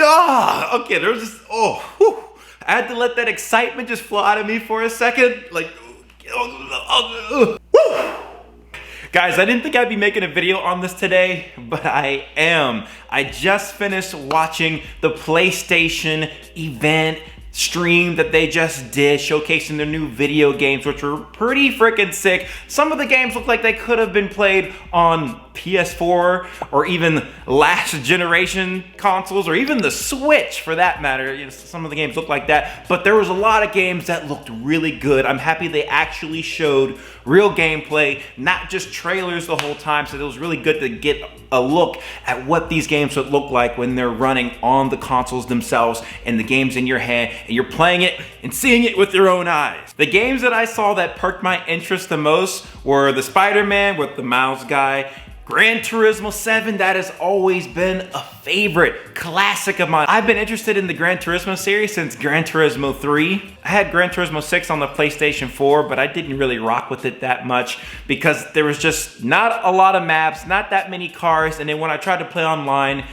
Okay, there was just, I had to let that excitement just flow out of me for a second. Like, woo! Guys, I didn't think I'd be making a video on this today, but I am. I just finished watching the PlayStation event stream that they just did, showcasing their new video games, which were pretty freaking sick. Some of the games look like they could have been played on PS4 or even last generation consoles, or even the Switch for that matter. You know, some of the games look like that, but there was a lot of games that looked really good. I'm happy they actually showed real gameplay, not just trailers the whole time, so it was really good to get a look at what these games would look like when they're running on the consoles themselves and the game's in your hand and you're playing it and seeing it with your own eyes. The games that I saw that perked my interest the most were the Spider-Man with the mouse guy, Gran Turismo 7, that has always been a favorite classic of mine. I've been interested in the Gran Turismo series since Gran Turismo 3. I had Gran Turismo 6 on the PlayStation 4, but I didn't really rock with it that much because there was just not a lot of maps, not that many cars, and then when I tried to play online,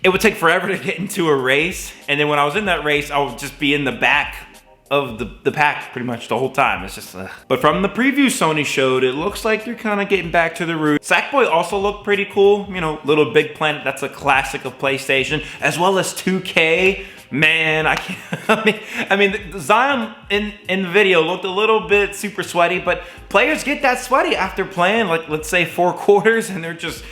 it would take forever to get into a race, and then when I was in that race, I would just be in the back of the pack pretty much the whole time. It's just But from the preview Sony showed, it looks like you're kind of getting back to the roots. Sackboy also looked pretty cool. You know, Little Big Planet, that's a classic of PlayStation, as well as 2K. Man, I can't, I mean, Zion in the video looked a little bit super sweaty, but players get that sweaty after playing, like, let's say 4 quarters, and they're just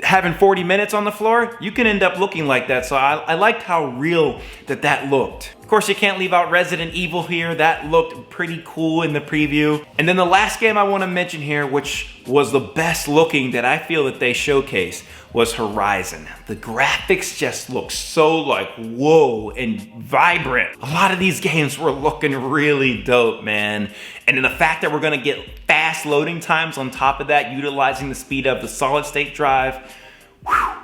having 40 minutes on the floor. You can end up looking like that, so I liked how real that looked. Of course, you can't leave out Resident Evil here. That looked pretty cool in the preview. And then the last game I want to mention here, which was the best looking that I feel that they showcased, was Horizon. The graphics just look so like, whoa, and vibrant. A lot of these games were looking really dope, man. And then the fact that we're gonna get fast loading times on top of that, utilizing the speed of the solid state drive, whew,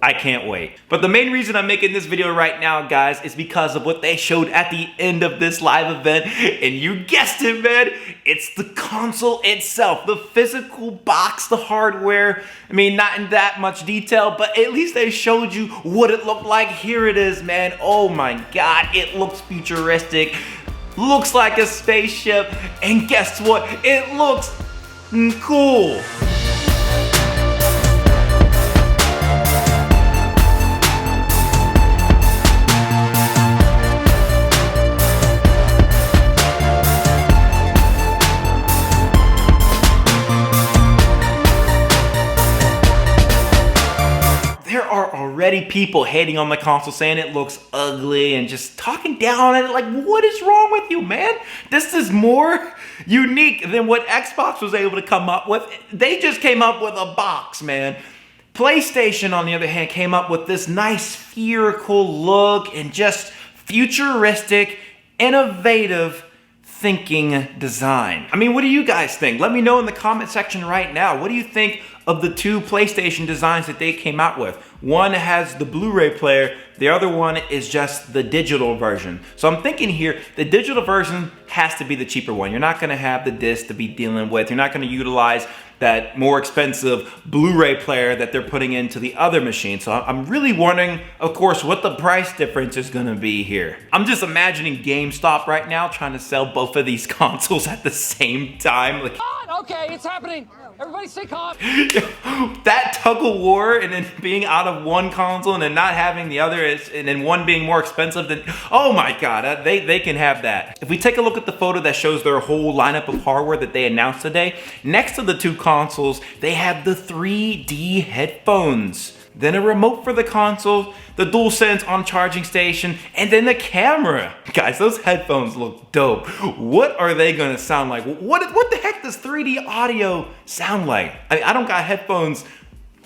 I can't wait. But the main reason I'm making this video right now, guys, is because of what they showed at the end of this live event. And you guessed it, man, it's the console itself, the physical box, the hardware. I mean, not in that much detail, but at least they showed you what it looked like. Here it is, man. Oh my God, it looks futuristic, looks like a spaceship, and guess what? It looks cool. Already people hating on the console, saying it looks ugly and just talking down on it. Like, what is wrong with you, man? This is more unique than what Xbox was able to come up with. They just came up with a box, man. PlayStation, on the other hand, came up with this nice spherical look and just futuristic, innovative thinking design. I mean, what do you guys think? Let me know in the comment section right now. What do you think of the 2 PlayStation designs that they came out with? One has the Blu-ray player, the other one is just the digital version. So I'm thinking here, the digital version has to be the cheaper one. You're not gonna have the disc to be dealing with. You're not gonna utilize that more expensive Blu-ray player that they're putting into the other machine. So I'm really wondering, of course, what the price difference is gonna be here. I'm just imagining GameStop right now trying to sell both of these consoles at the same time. Like, okay, it's happening. Everybody stay calm. That tug of war, and then being out of one console and then not having the other, and then one being more expensive than, oh my God, they can have that. If we take a look at the photo that shows their whole lineup of hardware that they announced today, next to the 2 consoles, they have the 3D headphones, then a remote for the console, the DualSense on charging station, and then the camera. Guys, those headphones look dope. What are they gonna sound like? What the heck does 3D audio sound like? I mean, I don't got headphones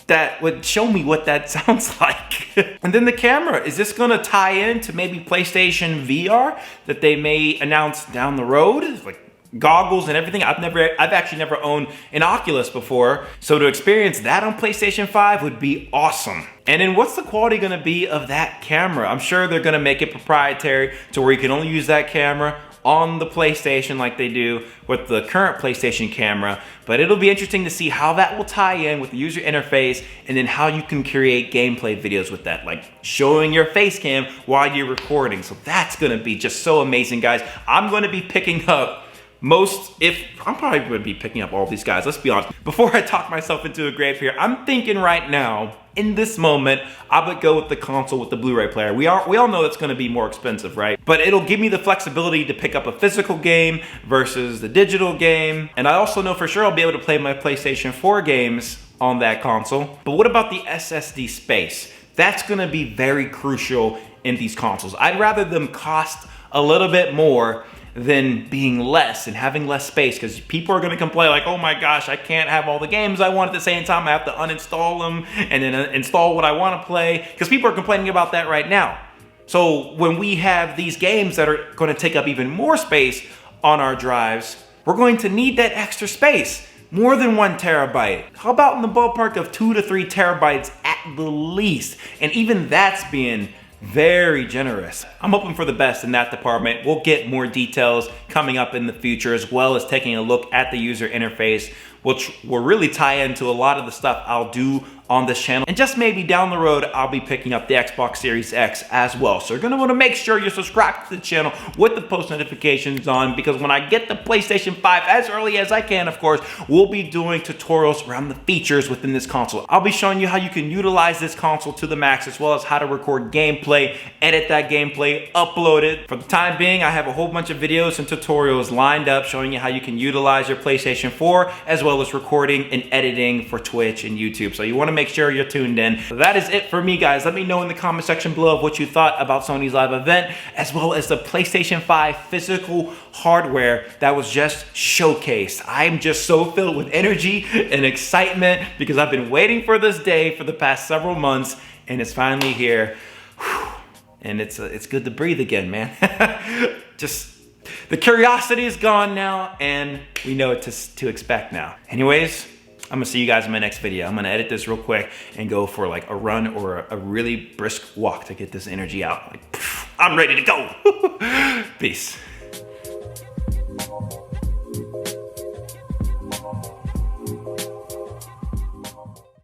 that would show me what that sounds like. And then the camera, is this gonna tie in to maybe PlayStation VR that they may announce down the road? Like goggles and everything. I've actually never owned an Oculus before, so to experience that on PlayStation 5 would be awesome. And then what's the quality gonna be of that camera? I'm sure they're gonna make it proprietary to where you can only use that camera on the PlayStation like they do with the current PlayStation camera, but it'll be interesting to see how that will tie in with the user interface and then how you can create gameplay videos with that, like showing your face cam while you're recording. So that's gonna be just so amazing, guys. I'm gonna be picking up I'm probably gonna be picking up all these guys, let's be honest. Before I talk myself into a grave here, I'm thinking right now, in this moment, I would go with the console with the Blu-ray player. We all know that's gonna be more expensive, right? But it'll give me the flexibility to pick up a physical game versus the digital game. And I also know for sure I'll be able to play my PlayStation 4 games on that console. But what about the SSD space? That's gonna be very crucial in these consoles. I'd rather them cost a little bit more than being less and having less space, because people are going to complain like, oh my gosh, I can't have all the games I want at the same time. I have to uninstall them and then install what I want to play, because people are complaining about that right now. So when we have these games that are going to take up even more space on our drives, we're going to need that extra space. More than 1 terabyte. How about in the ballpark of 2 to 3 terabytes at the least? And even that's being very generous. I'm hoping for the best in that department. We'll get more details coming up in the future, as well as taking a look at the user interface, which will really tie into a lot of the stuff I'll do on this channel. And just maybe down the road, I'll be picking up the Xbox Series X as well. So you're gonna wanna make sure you're subscribed to the channel with the post notifications on, because when I get the PlayStation 5, as early as I can, of course, we'll be doing tutorials around the features within this console. I'll be showing you how you can utilize this console to the max, as well as how to record gameplay, edit that gameplay, upload it. For the time being, I have a whole bunch of videos and tutorials lined up showing you how you can utilize your PlayStation 4, as well as recording and editing for Twitch and YouTube. So you wanna make sure you're tuned in. That is it for me, guys. Let me know in the comment section below of what you thought about Sony's live event, as well as the PlayStation 5 physical hardware that was just showcased. I'm just so filled with energy and excitement because I've been waiting for this day for the past several months, and it's finally here. And it's good to breathe again, man. Just the curiosity is gone now, and we know what to expect now. Anyways, I'm gonna see you guys in my next video. I'm gonna edit this real quick and go for like a run or a really brisk walk to get this energy out. Like, I'm ready to go. Peace.